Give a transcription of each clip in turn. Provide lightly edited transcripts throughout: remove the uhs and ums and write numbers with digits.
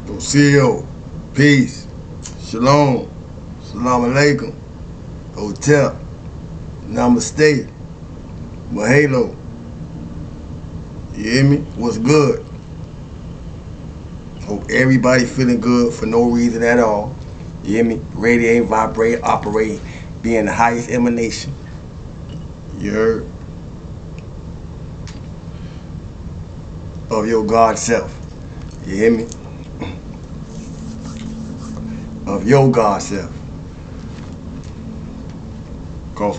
Osio, peace, shalom, salam alaikum, hotel, namaste, mahalo. You hear me? What's good? Hope everybody feeling good for no reason at all. You hear me? Radiate, vibrate, operate, being the highest emanation. You heard? Of your God self. You hear me? Of your God self. Cause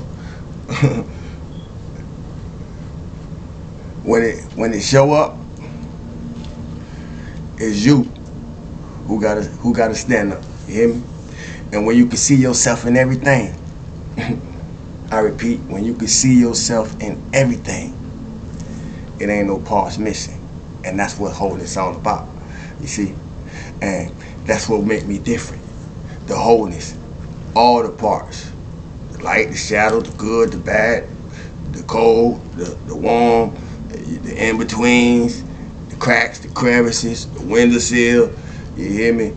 when it show up, it's you who gotta stand up. You hear me? And when you can see yourself in everything, I repeat, when you can see yourself in everything, it ain't no parts missing. And that's what wholeness all about. You see? And that's what make me different. The wholeness. All the parts. The light, the shadow, the good, the bad, the cold, the warm, the in-betweens, the cracks, the crevices, the windowsill. You hear me?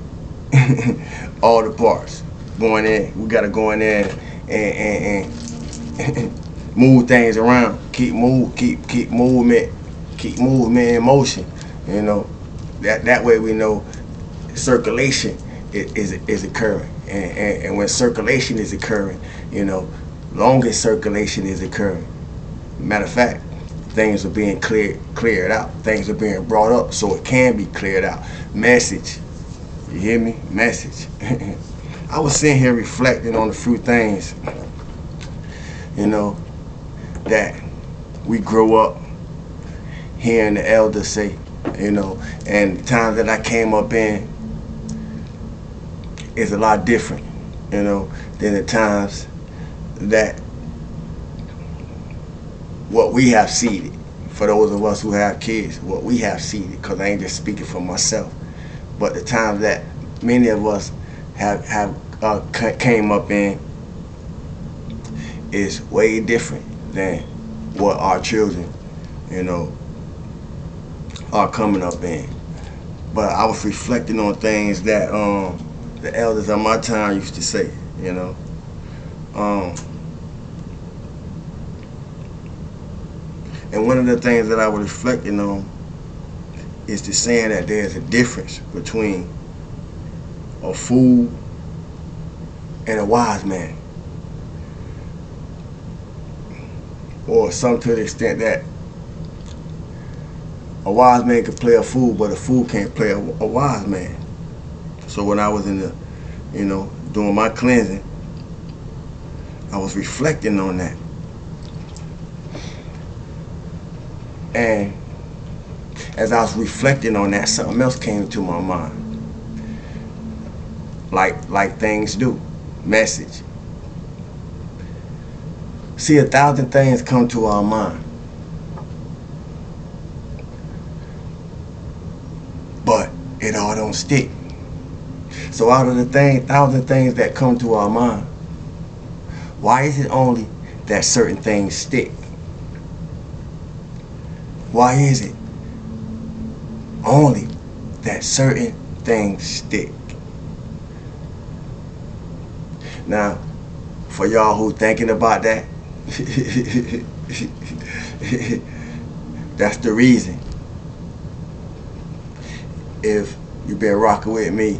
All the parts. Going in. We gotta go in there and move things around. Keep movement in motion. You know, that way we know circulation is occurring, and when circulation is occurring, you know, long as circulation is occurring, matter of fact, things are being cleared out. Things are being brought up so it can be cleared out. Message. You hear me? Message. I was sitting here reflecting on a few things, you know, that we grow up hearing the elders say, you know, and the time that I came up in is a lot different, you know, than the times that what we have seeded. For those of us who have kids, what we have seeded, because I ain't just speaking for myself, but the times that many of us have came up in is way different than what our children, you know, are coming up in. But I was reflecting on things that the elders of my time used to say, you know. And one of the things that I was reflecting on is the saying that there's a difference between a fool and a wise man. Or some to the extent that a wise man can play a fool, but a fool can't play a wise man. So when I was in the, you know, doing my cleansing, I was reflecting on that. And as I was reflecting on that, something else came to my mind. Like things do. Message. See, 1,000 things come to our mind. But it all don't stick. So out of the 1,000 things that come to our mind, why is it only that certain things stick? Why is it only that certain things stick? Now, for y'all who thinking about that, that's the reason. If you've been rocking with me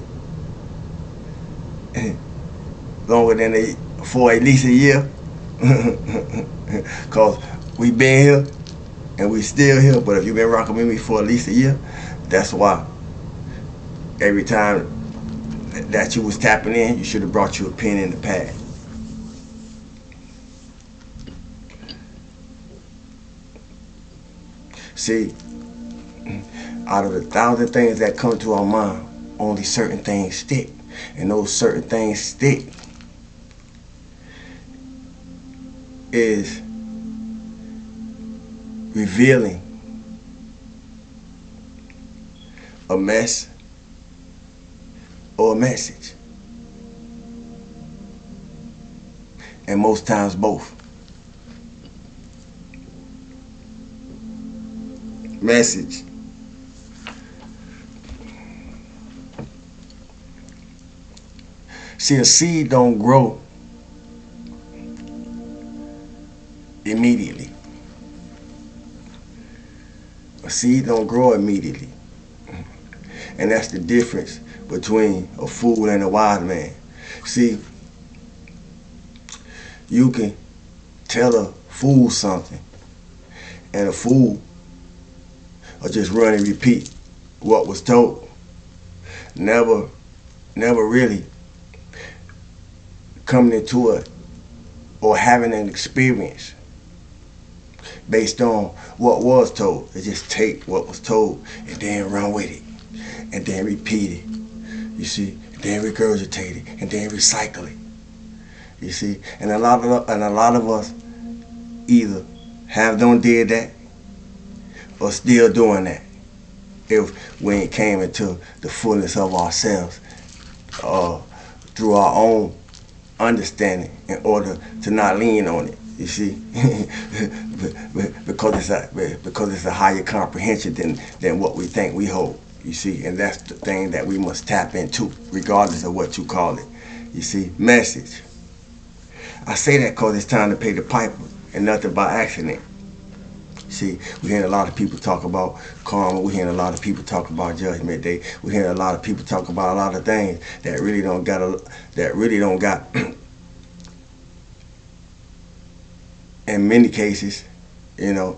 longer than for at least a year, cause we been here and we still here. But if you've been rocking with me for at least a year, that's why every time that you was tapping in, you should have brought you a pen and a pad. See, out of the 1,000 things that come to our mind, only certain things stick. And those certain things stick is revealing a mess or a message. And most times both. Message. See, a seed don't grow immediately. A seed don't grow immediately. And that's the difference between a fool and a wise man. See, you can tell a fool something, and a fool will just run and repeat what was told. Never really coming into it or having an experience based on what was told. They just take what was told and then run with it, and then repeat it. You see, then regurgitate it, and then recycle it. You see, and a lot of us either have done did that or still doing that. If we ain't came into the fullness of ourselves through our own understanding in order to not lean on it. You see, because it's a higher comprehension than what we think we hold. You see, and that's the thing that we must tap into, regardless of what you call it. You see, message. I say that because it's time to pay the piper, and nothing by accident. See, we hear a lot of people talk about karma. We hear a lot of people talk about judgment day. We hear a lot of people talk about a lot of things that really don't got. In many cases, you know,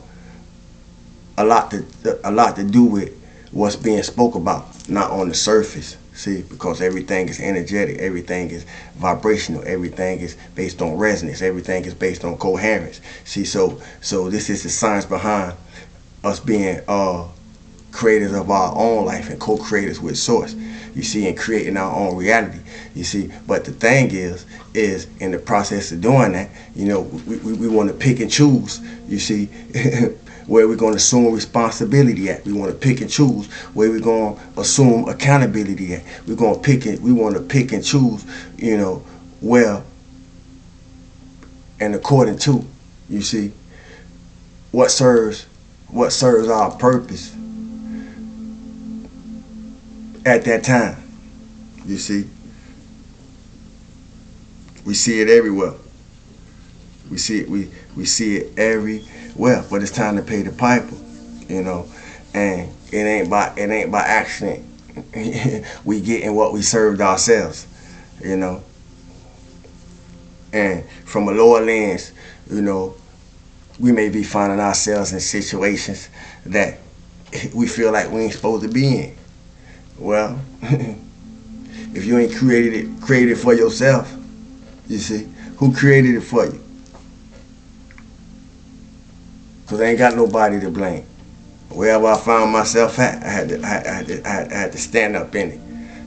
a lot to do with what's being spoke about, not on the surface. See, because everything is energetic, everything is vibrational, everything is based on resonance, everything is based on coherence. See, so this is the science behind us being creators of our own life and co-creators with Source. You see, and creating our own reality. You see, but the thing is in the process of doing that, you know, we want to pick and choose. You see. Where we're going to assume responsibility at. We want to pick and choose where we're going to assume accountability at. We want to pick and choose, you know, where and according to, you see, what serves our purpose at that time. You see, we see it everywhere. We see it everywhere, but it's time to pay the piper, you know, and it ain't by accident. We getting what we served ourselves, you know. And from a lower lens, you know, we may be finding ourselves in situations that we feel like we ain't supposed to be in. Well, if you ain't created it for yourself, you see, who created it for you? Because I ain't got nobody to blame. Wherever I found myself at, I had to stand up in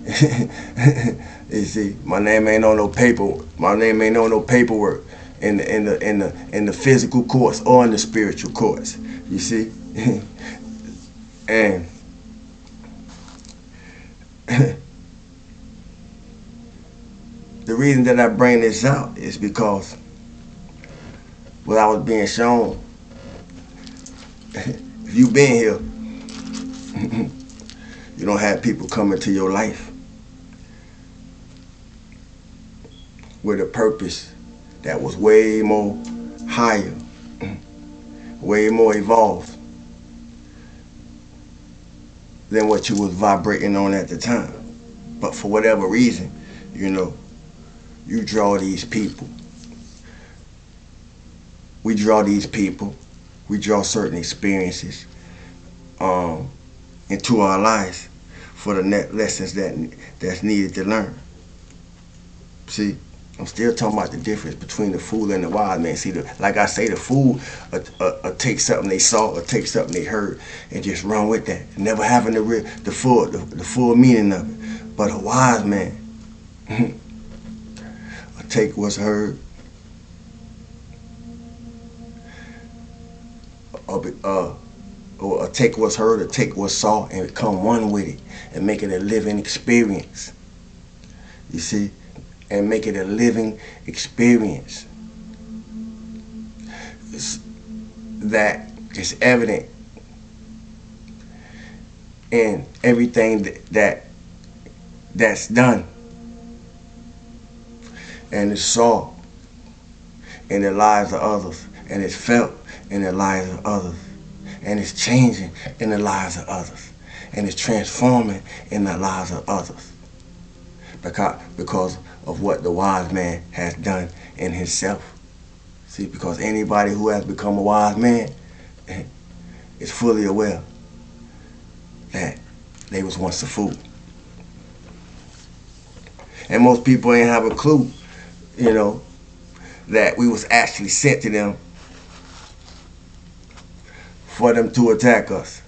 it. You see, my name ain't on no paper. My name ain't on no paperwork in the physical course or in the spiritual course. You see, and the reason that I bring this out is because what I was being shown. If you've been here, you don't have people come into your life with a purpose that was way more higher, way more evolved than what you was vibrating on at the time. But for whatever reason, you know, you draw these people. We draw these people. We draw certain experiences into our lives for the lessons that's needed to learn. See, I'm still talking about the difference between the fool and the wise man. See, like I say, the fool take something they saw or take something they heard and just run with that, never having the full meaning of it. But a wise man take what's heard, or take what's heard, or take what's saw, and become one with it, and make it a living experience. You see, and make it a living experience that is evident in everything that's done and it's saw in the lives of others, and it's felt in the lives of others, and it's changing in the lives of others, and it's transforming in the lives of others, because of what the wise man has done in himself. See, because anybody who has become a wise man is fully aware that they was once a fool. And most people ain't have a clue, that we was actually sent to them for them to attack us.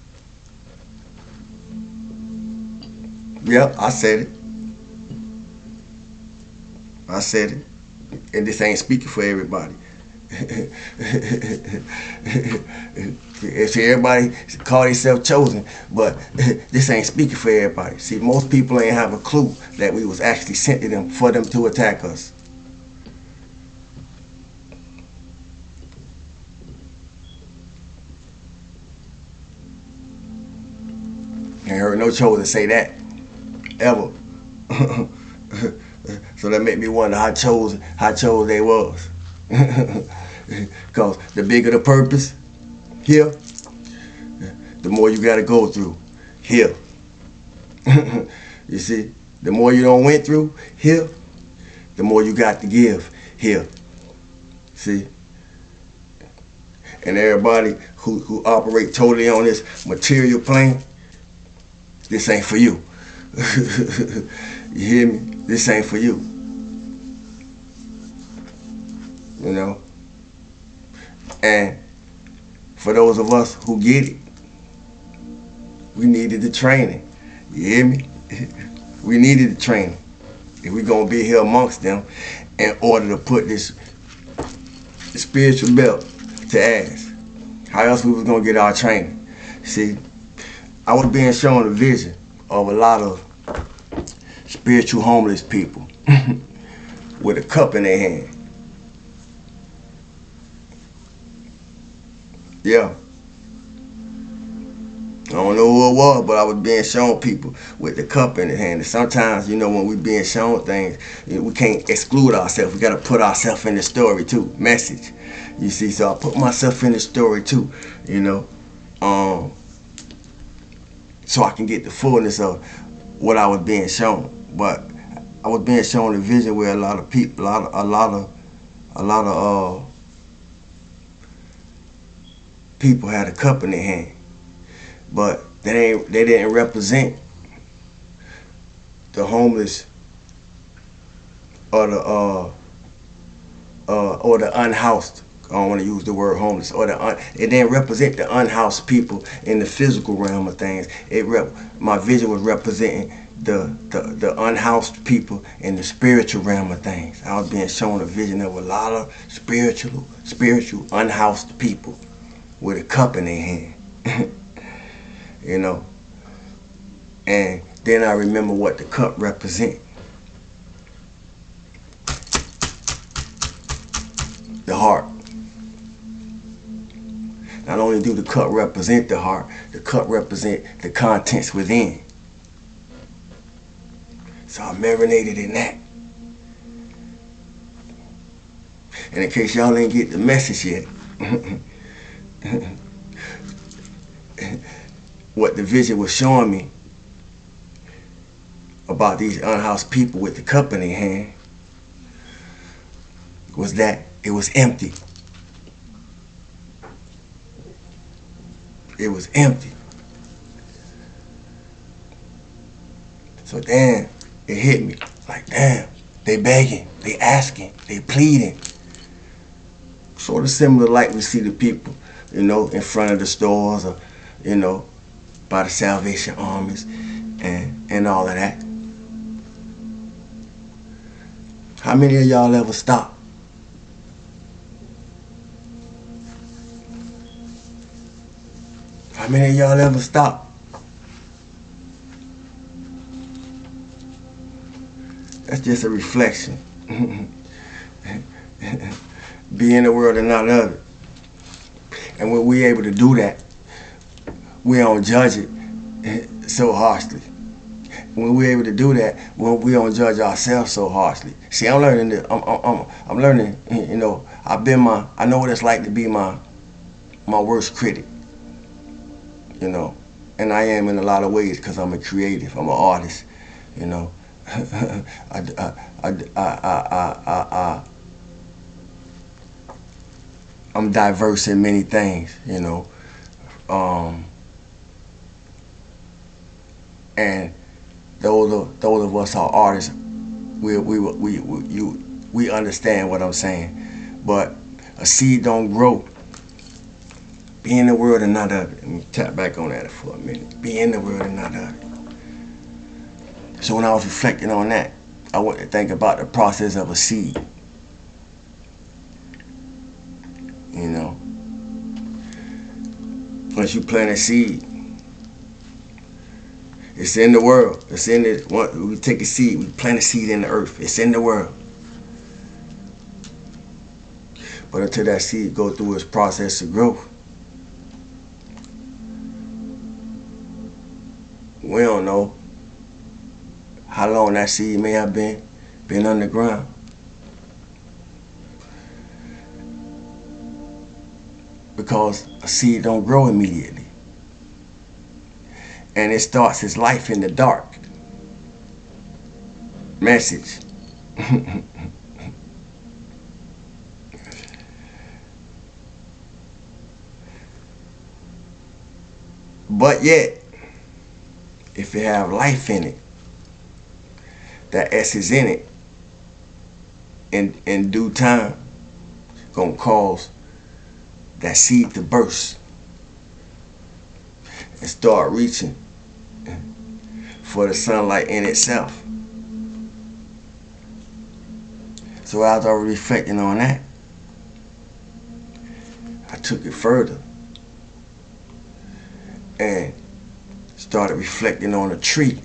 Yep, I said it. I said it. And this ain't speaking for everybody. If everybody call themselves chosen, but this ain't speaking for everybody. See, most people ain't have a clue that we was actually sent to them for them to attack us. I ain't heard no chosen say that ever. So that made me wonder how chosen they was. Because the bigger the purpose here, the more you got to go through here. You see, the more you don't went through here, the more you got to give here. See, and everybody who operate totally on this material plane, this ain't for you. You hear me? This ain't for you. And for those of us who get it, we needed the training. You hear me? We needed the training. If we're going to be here amongst them in order to put this spiritual belt to ass. How else we was going to get our training? See, I was being shown a vision of a lot of spiritual homeless people with a cup in their hand. Yeah. I don't know who it was, but I was being shown people with the cup in their hand. And sometimes, when we being shown things, we can't exclude ourselves. We got to put ourselves in the story too. Message. You see, so I put myself in the story too, so I can get the fullness of what I was being shown. But I was being shown a vision where a lot of people, a lot of people had a cup in their hand, but they didn't represent the homeless or the unhoused. I don't want to use the word homeless, it didn't represent the unhoused people in the physical realm of things. My vision was representing the unhoused people in the spiritual realm of things. I was being shown a vision of a lot of spiritual unhoused people with a cup in their hand. And then I remember what the cup represent. The heart. Not only do the cup represent the heart, the cup represent the contents within. So I marinated in that. And in case y'all ain't get the message yet, what the vision was showing me about these unhoused people with the cup in their hand was that it was empty. It was empty. So damn, it hit me. Like, damn, they begging, they asking, they pleading. Sort of similar like we see the people, in front of the stores or, by the Salvation Armies and all of that. How many of y'all ever stop? How many of y'all ever stop? That's just a reflection. Be in the world and not of it. And when we able to do that, we don't judge it so harshly. when we're able to do that, when we don't judge ourselves so harshly. See, I'm learning this. I'm learning. You know, I know what it's like to be my worst critic. You know, and I am in a lot of ways because I'm a creative. I'm an artist. You know, I'm diverse in many things. You know, and those of us are artists. We understand what I'm saying, but a seed don't grow. Be in the world and not of it. Let me tap back on that for a minute. Be in the world and not of it. So when I was reflecting on that, I went to think about the process of a seed. You know, once you plant a seed, it's in the world. It's in it. We take a seed, we plant a seed in the earth. It's in the world. But until that seed go through its process of growth, we don't know how long that seed may have been underground. Because a seed don't grow immediately. And it starts its life in the dark. Message. But yet, if it have life in it, that S is in it, in due time, gonna cause that seed to burst and start reaching for the sunlight in itself. So as I was reflecting on that, I took it further and started reflecting on a tree.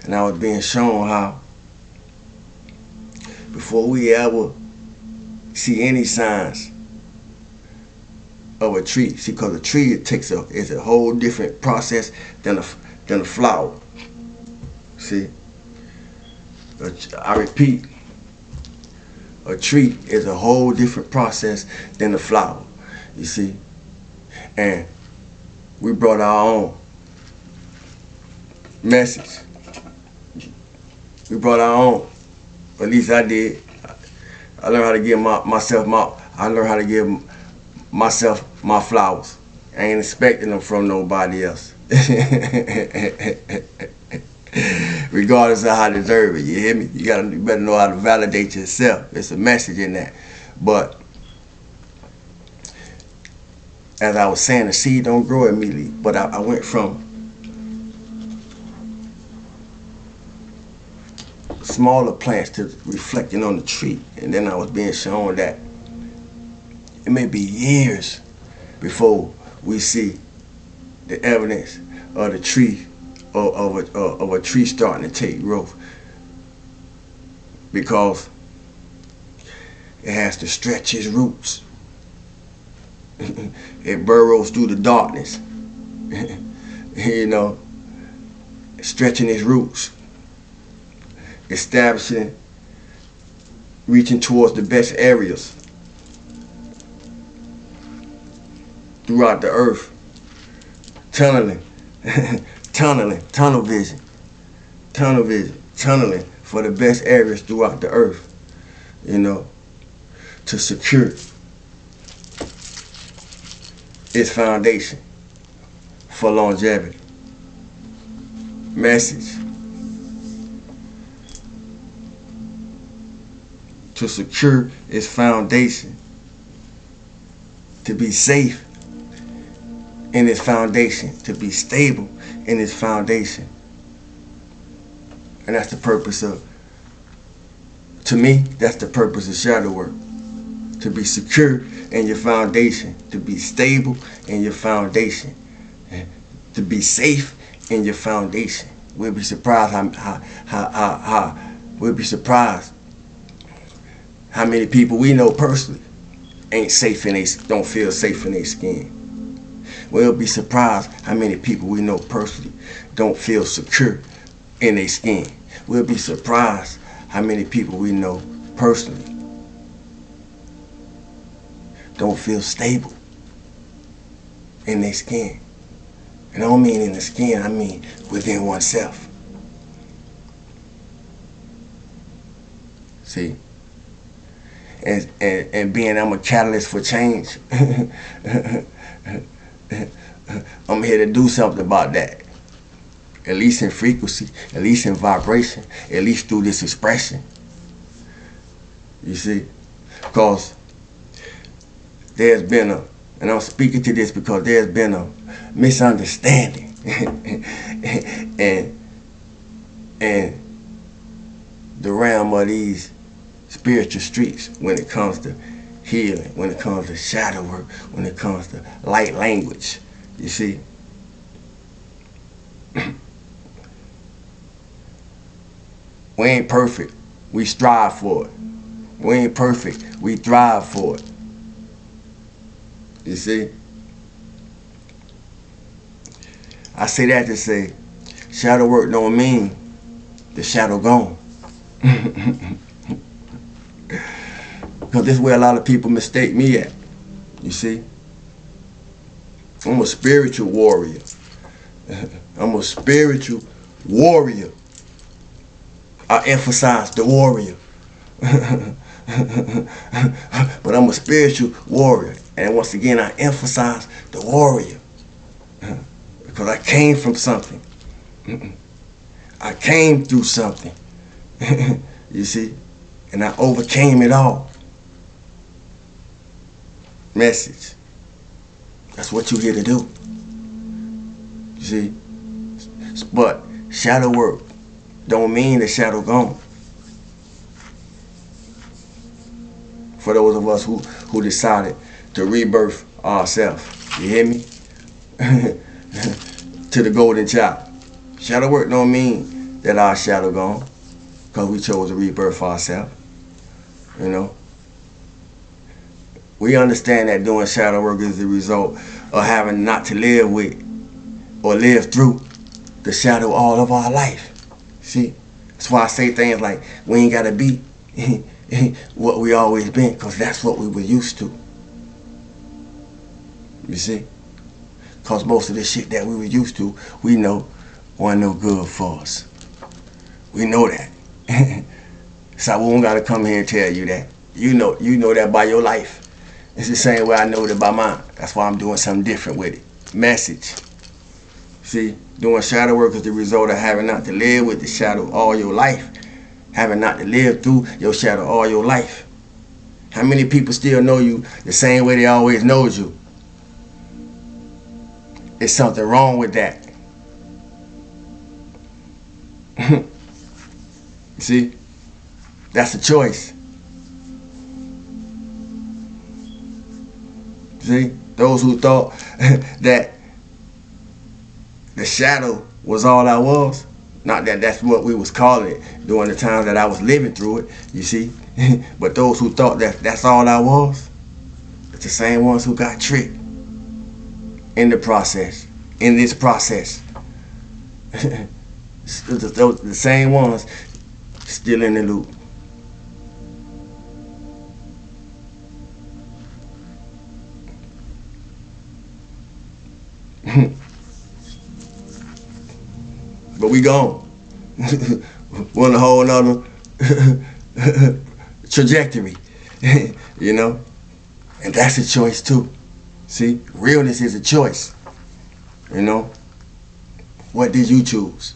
And I was being shown how before we ever see any signs of a tree, see, because a tree is a whole different process than a flower. See, I repeat, a tree is a whole different process than a flower. You see, and we brought our own message. We brought our own. At least I did. I learned how to give myself my flowers. I ain't expecting them from nobody else. Regardless of how I deserve it, you hear me? You better know how to validate yourself. It's a message in that. But as I was saying, the seed don't grow immediately. But I went from smaller plants to reflecting on the tree, and then I was being shown that it may be years before we see the evidence of the tree of a tree starting to take growth, because it has to stretch its roots. It burrows through the darkness, you know, stretching its roots, establishing, reaching towards the best areas throughout the earth, tunneling, tunnel vision, tunneling for the best areas throughout the earth, you know, to secure its foundation for longevity. Message. To secure its foundation, to be safe in its foundation, to be stable in its foundation. And that's the purpose of, to me, that's the purpose of shadow work. To be secure in your foundation, to be stable in your foundation, to be safe in your foundation. We'll be surprised how many people we know personally ain't safe in don't feel safe in their skin. We'll be surprised how many people we know personally don't feel secure in their skin. We'll be surprised how many people we know personally don't feel stable in their skin. And I don't mean in the skin, I mean within oneself. See? And being I'm a catalyst for change, I'm here to do something about that. At least in frequency, at least in vibration, at least through this expression. You see? Because there's been and I'm speaking to this because there's been a misunderstanding and the realm of these spiritual streets when it comes to healing, when it comes to shadow work, when it comes to light language. You see? We ain't perfect. We strive for it. We ain't perfect. We thrive for it. You see? I say that to say, shadow work don't mean the shadow gone. Because this is where a lot of people mistake me at. You see? I'm a spiritual warrior. I'm a spiritual warrior. I emphasize the warrior. But I'm a spiritual warrior. And once again, I emphasize the warrior. Because I came from something. I came through something. You see? And I overcame it all. Message. That's what you're here to do. You see? But shadow work don't mean the shadow gone. For those of us who decided to rebirth ourselves. You hear me? To the golden child. Shadow work don't mean that our shadow gone. Because we chose to rebirth ourselves. You know? We understand that doing shadow work is the result of having not to live with or live through the shadow all of our life. See? That's why I say things like, we ain't got to be what we always been, because that's what we were used to. You see? Because most of the shit that we were used to, we know wasn't no good for us. We know that. So we don't got to come here and tell you that. You know that by your life. It's the same way I know that by mine. That's why I'm doing something different with it. Message. See, doing shadow work is the result of having not to live with the shadow all your life. Having not to live through your shadow all your life. How many people still know you the same way they always knowed you? It's something wrong with that. See? That's a choice. See? Those who thought that the shadow was all I was, not that that's what we was calling it during the times that I was living through it, you see? But those who thought that that's all I was, it's the same ones who got tricked in the process, in this process. The same ones still in the loop. But we gone. We're on a whole nother trajectory. You know? And that's a choice too. See? Realness is a choice. You know? What did you choose?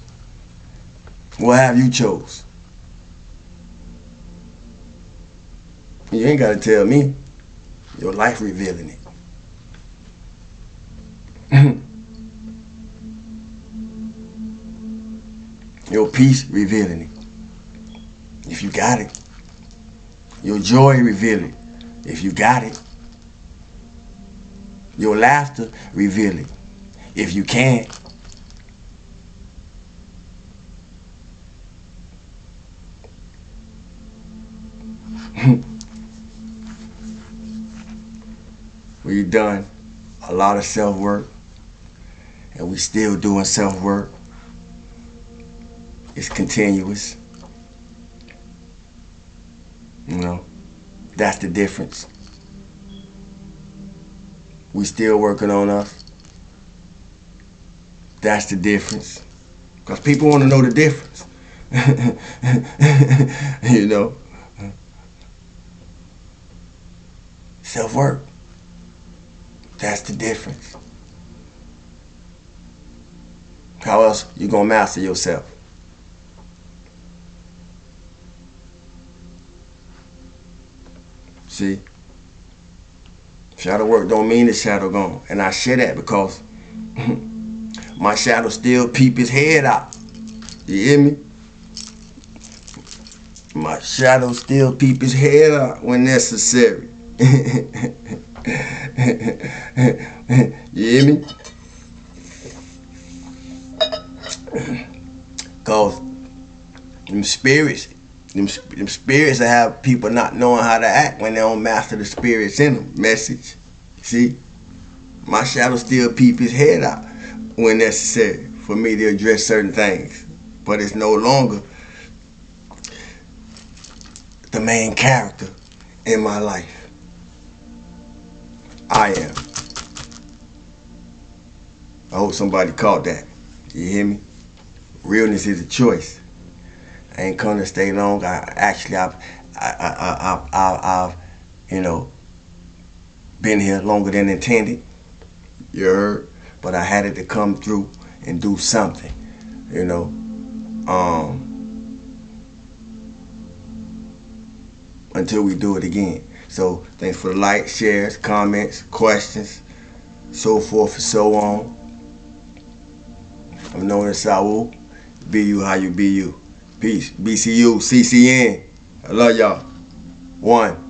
What have you chose? You ain't got to tell me. Your life revealing it. Your peace revealing it. If you got it. Your joy revealing it. If you got it. Your laughter revealing it. If you can. We've done a lot of self-work. and we still doing self-work. It's continuous. You know, that's the difference. We still working on us. That's the difference. Because people want to know the difference. You know? Self-work. That's the difference. How else you gonna master yourself? See? Shadow work don't mean the shadow gone. And I share that because my shadow still peep his head out. You hear me? My shadow still peep his head out when necessary. You hear me? Cause them spirits that have people not knowing how to act when they don't master the spirits in them. Message. See? My shadow still peep his head out when necessary for me to address certain things. But it's no longer the main character in my life. I am. I hope somebody caught that. You hear me? Realness is a choice. I ain't come to stay long. I've you know, been here longer than intended. You heard? But I had it to come through and do something. You know. Until we do it again. So thanks for the likes, shares, comments, questions, so forth and so on. I'm known as Saul. Be you how you be you. Peace. BCU, CCN. I love y'all. One.